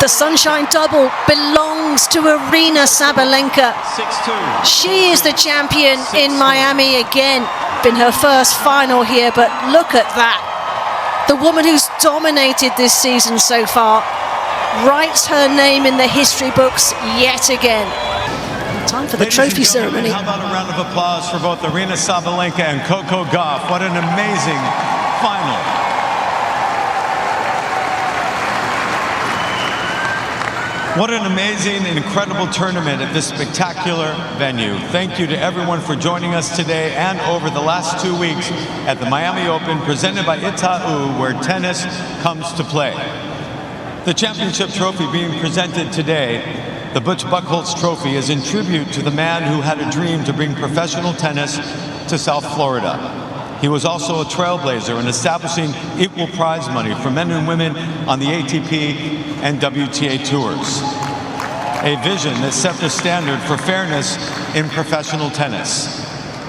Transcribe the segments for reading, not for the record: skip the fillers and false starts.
The Sunshine Double belongs to Aryna Sabalenka. 6-2. She is the champion in Miami again. Been her first final here, but look at that. The woman who's dominated this season so far writes her name in the history books yet again. Time for the trophy ceremony. How about a round of applause for both Aryna Sabalenka and Coco Gauff? What an amazing final. What an amazing and incredible tournament at this spectacular venue. Thank you to everyone for joining us today and over the last 2 weeks at the Miami Open presented by Itaú, where tennis comes to play. The championship trophy being presented today, the Butch Buchholz Trophy, is in tribute to the man who had a dream to bring professional tennis to South Florida. He was also a trailblazer in establishing equal prize money for men and women on the ATP and WTA tours. A vision that set the standard for fairness in professional tennis.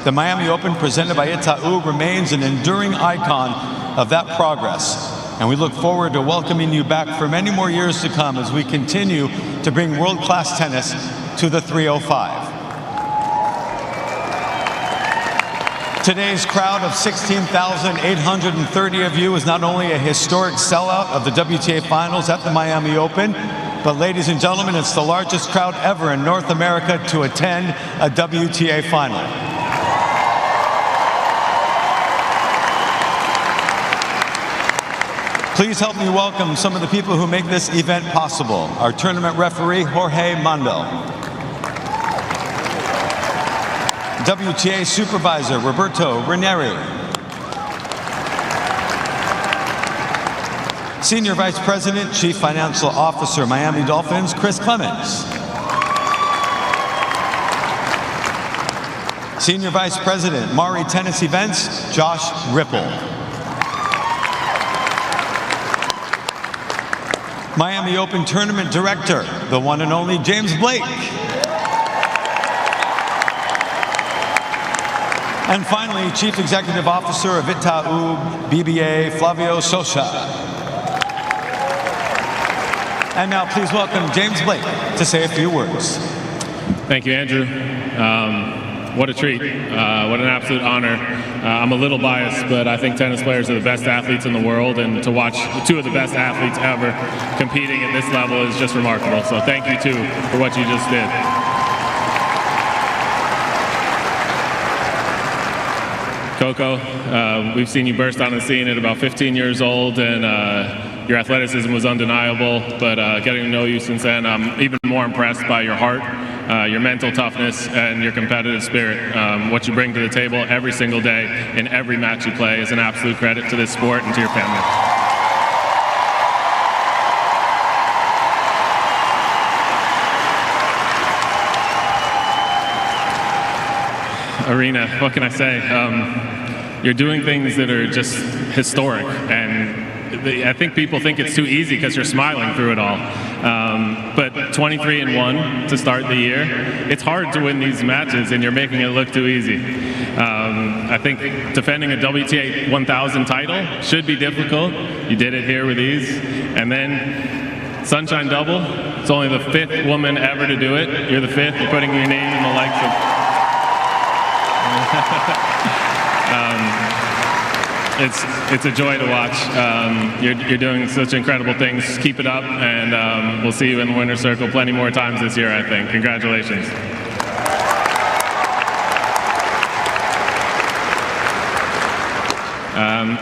The Miami Open presented by Itaú remains an enduring icon of that progress, and we look forward to welcoming you back for many more years to come as we continue to bring world-class tennis to the 305. Today's crowd of 16,830 of you is not only a historic sellout of the WTA Finals at the Miami Open, but ladies and gentlemen, it's the largest crowd ever in North America to attend a WTA Final. Please help me welcome some of the people who make this event possible. Our tournament referee, Jorge Mando. WTA Supervisor, Roberto Ranieri. Senior Vice President, Chief Financial Officer, Miami Dolphins, Chris Clemens. Senior Vice President, Maury Tennis Events, Josh Ripple. Miami Open Tournament Director, the one and only James Blake. And finally, Chief Executive Officer of Itaú BBA, Flavio Socha. And now please welcome James Blake to say a few words. Thank you, Andrew. What a treat. What an absolute honor. I'm a little biased, but I think tennis players are the best athletes in the world, and to watch two of the best athletes ever competing at this level is just remarkable. So thank you, too, for what you just did. Coco, we've seen you burst on the scene at about 15 years old, and your athleticism was undeniable, but getting to know you since then, I'm even more impressed by your heart, your mental toughness, and your competitive spirit. What you bring to the table every single day in every match you play is an absolute credit to this sport and to your family. Aryna, what can I say? You're doing things that are just historic, and I think people think it's too easy because you're smiling through it all. But 23-1 to start the year, it's hard to win these matches, and you're making it look too easy. I think defending a WTA 1000 title should be difficult. You did it here with ease. And then Sunshine Double, it's only the 5th woman ever to do it. You're the 5th. You're putting your name in the likes of... It's a joy to watch. You're doing such incredible things. Keep it up, and we'll see you in the winner's circle plenty more times this year, I think. Congratulations.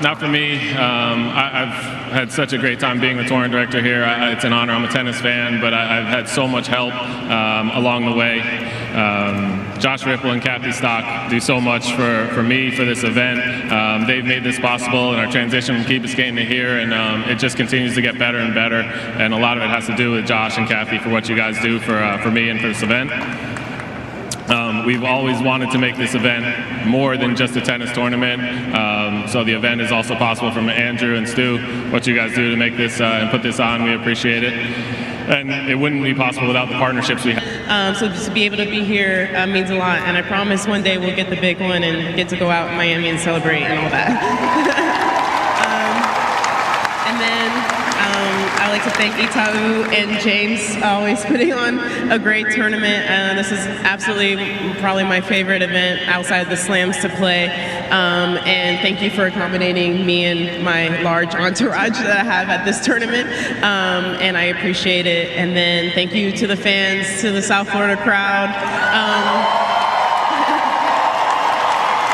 Now for me, I've had such a great time being the tournament director here. It's an honor. I'm a tennis fan, but I've had so much help along the way. Josh Ripple and Kathy Stock do so much for me for this event. They've made this possible, and our transition from Key Biscayne to here, and it just continues to get better and better. And a lot of it has to do with Josh and Kathy for what you guys do for me and for this event. We've always wanted to make this event more than just a tennis tournament. So the event is also possible from Andrew and Stu. What you guys do to make this and put this on, we appreciate it. And it wouldn't be possible without the partnerships we have. So just to be able to be here means a lot, and I promise one day we'll get the big one and get to go out in Miami and celebrate and all that. And then I'd like to thank Itau and James always putting on a great tournament. This is absolutely probably my favorite event outside the slams to play. And thank you for accommodating me and my large entourage that I have at this tournament. And I appreciate it. And then thank you to the fans, to the South Florida crowd.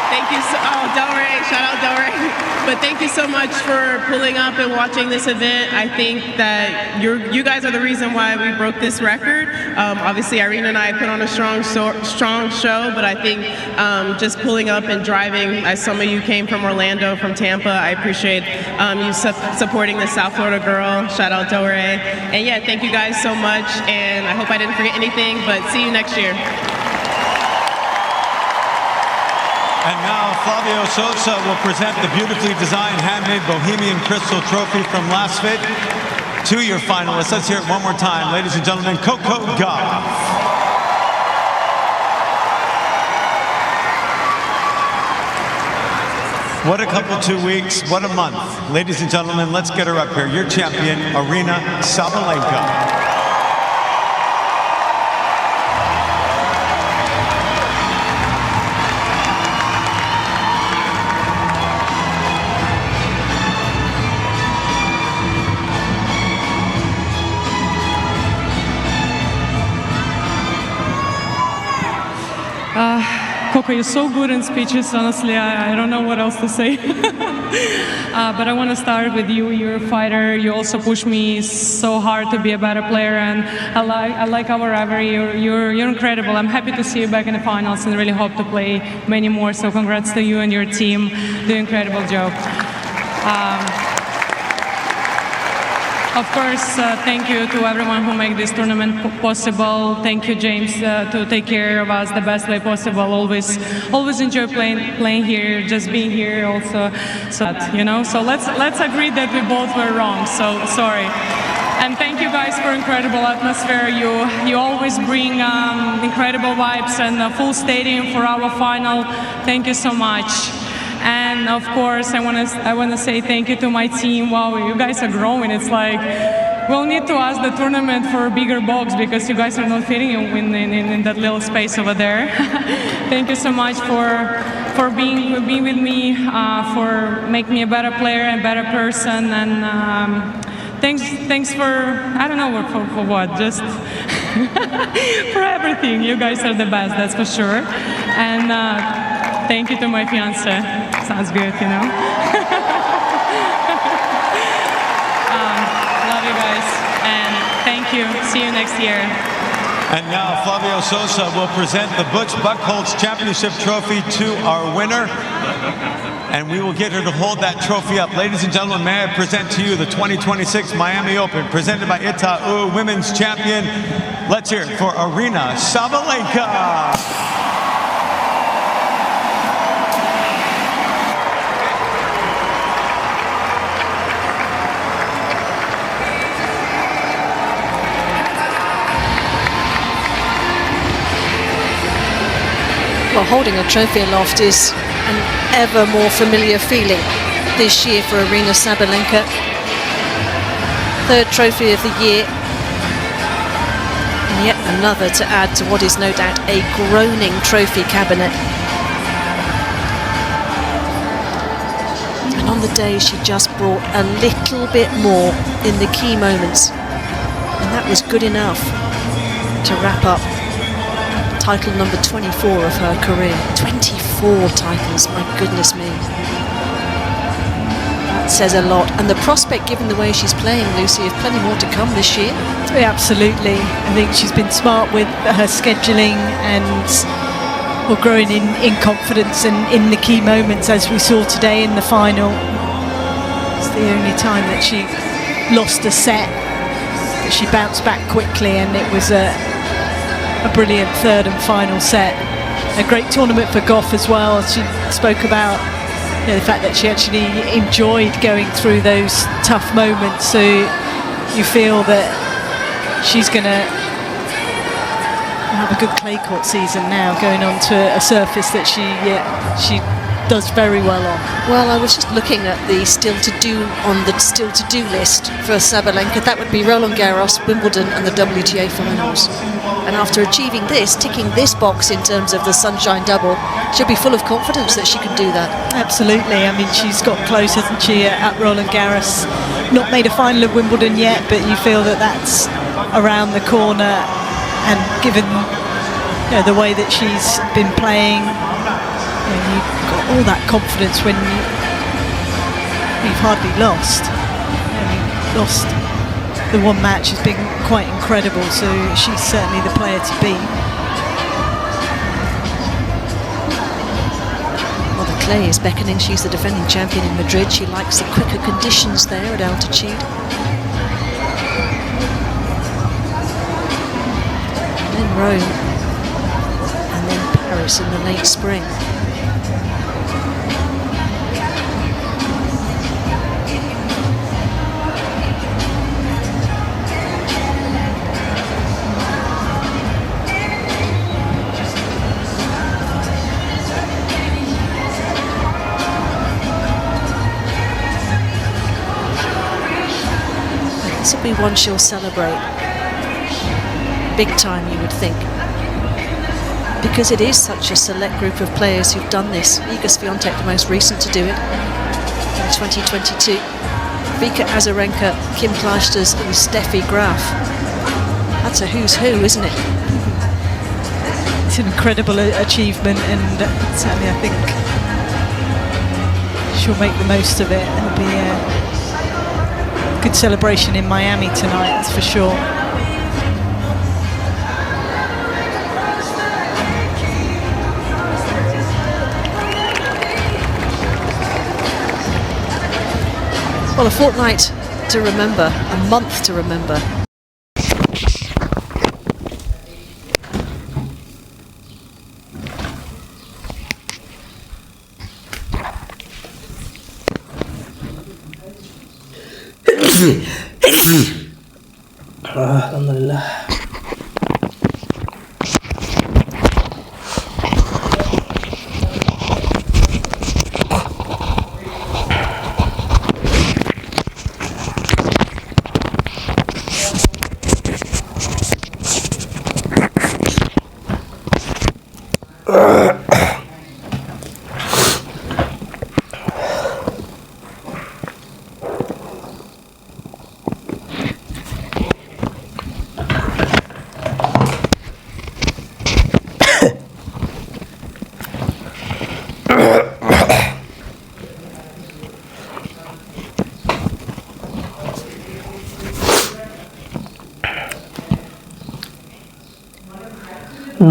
Thank you so, Delray, shout out Delray. But thank you so much for pulling up and watching this event. I think that you guys are the reason why we broke this record. Obviously, Aryna and I put on a strong show, but I think just pulling up and driving, as some of you came from Orlando, from Tampa, I appreciate you supporting the South Florida girl. Shout out Delray. And yeah, thank you guys so much. And I hope I didn't forget anything, but see you next year. And now Flavio Sosa will present the beautifully designed handmade Bohemian Crystal Trophy from Lasfit to your finalists. Let's hear it one more time. Ladies and gentlemen, Coco Gauff. What a couple 2 weeks, what a month. Ladies and gentlemen, let's get her up here. Your champion, Aryna Sabalenka. Coco, you're so good in speeches, honestly, I don't know what else to say. But I want to start with you. You're a fighter. You also push me so hard to be a better player, and I like our rivalry. You're incredible. I'm happy to see you back in the finals and really hope to play many more. So congrats to you and your team. Do an incredible job. Of course, thank you to everyone who made this tournament possible. Thank you, James, to take care of us the best way possible. Always enjoy playing here, just being here also. So let's agree that we both were wrong. So sorry. And thank you guys for incredible atmosphere. You always bring incredible vibes and a full stadium for our final. Thank you so much. And of course, I want to say thank you to my team. Wow, you guys are growing. It's like we'll need to ask the tournament for a bigger box because you guys are not fitting in that little space over there. Thank you so much for being with me, for making me a better player and better person. And thanks for, I don't know for what, just for everything. You guys are the best, that's for sure. And thank you to my fiance. Sounds good, you know. Love you guys, and thank you. See you next year. And now Flavio Sosa will present the Butch Buchholz Championship Trophy to our winner. And we will get her to hold that trophy up. Ladies and gentlemen, may I present to you the 2026 Miami Open, presented by Itau Women's Champion. Let's hear it for Aryna Sabalenka. Well, holding a trophy aloft is an ever more familiar feeling this year for Aryna Sabalenka. Third trophy of the year, and yet another to add to what is no doubt a groaning trophy cabinet. And on the day she just brought a little bit more in the key moments, and that was good enough to wrap up title number 24 of her career. 24 titles, my goodness me. That says a lot. And the prospect, given the way she's playing, Lucy, of plenty more to come this year. Yeah, absolutely. I think she's been smart with her scheduling and growing in confidence and in the key moments, as we saw today in the final. It's the only time that she lost a set, but she bounced back quickly, and it was a brilliant third and final set. A great tournament for Gauff as well. She spoke about the fact that she actually enjoyed going through those tough moments, so you feel that she's going to have a good clay court season now, going on to a surface that she does very well on. Well, I was just looking at the still to do list for Sabalenka. That would be Roland Garros, Wimbledon and the WTA finals. And after achieving this, ticking this box in terms of the Sunshine Double, she'll be full of confidence that she can do that. Absolutely. I mean, she's got close, hasn't she, at Roland Garros. Not made a final of Wimbledon yet, but you feel that that's around the corner. And given the way that she's been playing, you've got all that confidence when you've hardly lost. Lost the one match has been quite incredible, so she's certainly the player to beat. Well, the clay is beckoning. She's the defending champion in Madrid. She likes the quicker conditions there at altitude. And then Rome, and then Paris in the late spring. This will be one she'll celebrate big time, you would think, because it is such a select group of players who've done this. Iga Swiatek, the most recent to do it in 2022. Vika Azarenka, Kim Clijsters and Steffi Graf. That's a who's who, isn't it? It's an incredible achievement, and certainly I think she'll make the most of it. It'll be a good celebration in Miami tonight, that's for sure. Well, a fortnight to remember, a month to remember. Alhamdulillah.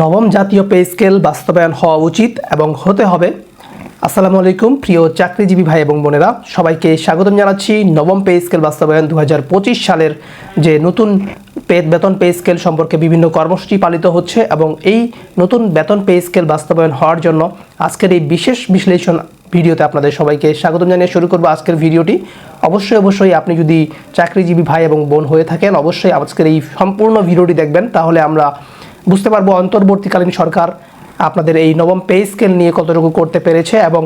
নবম জাতীয় pay scale বাস্তবায়ন হওয়া উচিত এবং হতে হবে। আসসালামু আলাইকুম প্রিয় চাকরিজীবী ভাই এবং বোনেরা, সবাইকে স্বাগতম জানাচ্ছি নবম পে স্কেল বাস্তবায়ন 2025 সালের যে নতুন বেতন পে স্কেল সম্পর্কে বিভিন্ন কর্মসূচি পালিত হচ্ছে এবং এই নতুন বেতন পে স্কেল বাস্তবায়ন হওয়ার জন্য আজকের এই বিশেষ বিশ্লেষণ ভিডিওতে আপনাদের সবাইকে স্বাগতম জানিয়ে শুরু করব আজকের ভিডিওটি। অবশ্যই আপনি যদি চাকরিজীবী ভাই এবং বোন হয়ে থাকেন অবশ্যই আজকের এই সম্পূর্ণ ভিডিওটি দেখবেন, তাহলে আমরা বুঝতে পারবো অন্তর্বর্তীকালীন সরকার আপনাদের এই নবম পে স্কেল নিয়ে কতটুকু করতে পেরেছে এবং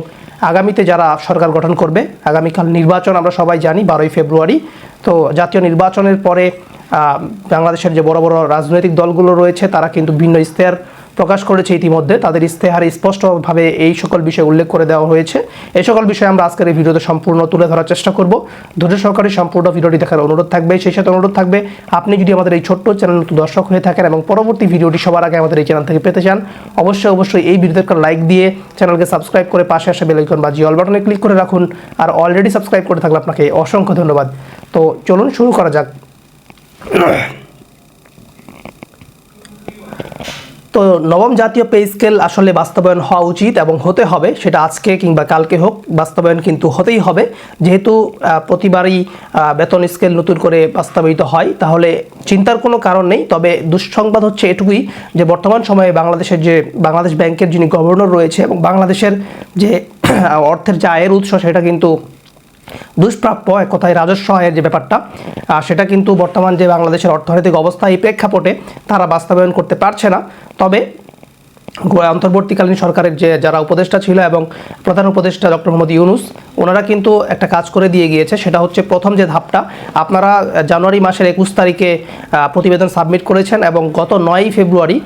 আগামীতে যারা সরকার গঠন করবে, আগামীকাল নির্বাচন আমরা সবাই জানি 12ই ফেব্রুয়ারি। তো জাতীয় নির্বাচনের পরে বাংলাদেশের যে বড় বড় রাজনৈতিক দলগুলো রয়েছে তারা কিন্তু ভিন্ন ইশতেহার প্রকাশ করেছে ইতিমধ্যে। তাদের ইশতেহারে স্পষ্টভাবে এই সকল বিষয় উল্লেখ করে দেওয়া হয়েছে। এই সকল বিষয়ে আমরা আজকের এই ভিডিওতে সম্পূর্ণ তুলে ধরার চেষ্টা করব। ধৈর্য সহকারে সম্পূর্ণ ভিডিওটি দেখার অনুরোধ থাকবে। সেই সাথে অনুরোধ থাকবে আপনি যদি আমাদের এই ছোট্ট চ্যানেল নতুন দর্শক হয়ে থাকেন এবং পরবর্তী ভিডিওটি সবার আগে আমাদের এই চ্যানেল থেকে পেতে চান, অবশ্যই এই ভিডিওতে একটা লাইক দিয়ে চ্যানেলকে সাবস্ক্রাইব করে পাশে আসা বেল আইকন বা অল বাটনে ক্লিক করে রাখুন। আর অলরেডি সাবস্ক্রাইব করে থাকলে আপনাকে অসংখ্য ধন্যবাদ। তো চলুন শুরু করা যাক। তো নবম জাতীয় পে স্কেল আসলে বাস্তবায়ন হওয়া উচিত এবং হতে হবে, সেটা আজকে কিংবা কালকে হোক, বাস্তবায়ন কিন্তু হতেই হবে। যেহেতু প্রতিবারই বেতন স্কেল নতুন করে বাস্তবায়িত হয় তাহলে চিন্তার কোনো কারণ নেই। তবে দুঃসংবাদ হচ্ছে এটুকুই যে বর্তমান সময়ে বাংলাদেশের যে বাংলাদেশ ব্যাংকের যিনি গভর্নর রয়েছে এবং বাংলাদেশের যে অর্থের যে আয়ের উৎস সেটা কিন্তু দুষ্প্রাপ্য, এক কথায় রাজস্ব আয়ের যে ব্যাপারটা সেটা কিন্তু বর্তমান যে বাংলাদেশের অর্থনৈতিক অবস্থা এই প্রেক্ষাপটে তারা বাস্তবায়ন করতে পারছে না। তবে অন্তর্বর্তীকালীন সরকারের যে যারা উপদেষ্টা ছিল এবং প্রধান উপদেষ্টা ডক্টর মোহাম্মদ ইউনূস, ওনারা কিন্তু একটা কাজ করে দিয়ে গিয়েছে। সেটা হচ্ছে প্রথম যে ধাপটা, আপনারা জানুয়ারি মাসের 21 তারিখে প্রতিবেদন সাবমিট করেছেন এবং গত 9 ফেব্রুয়ারি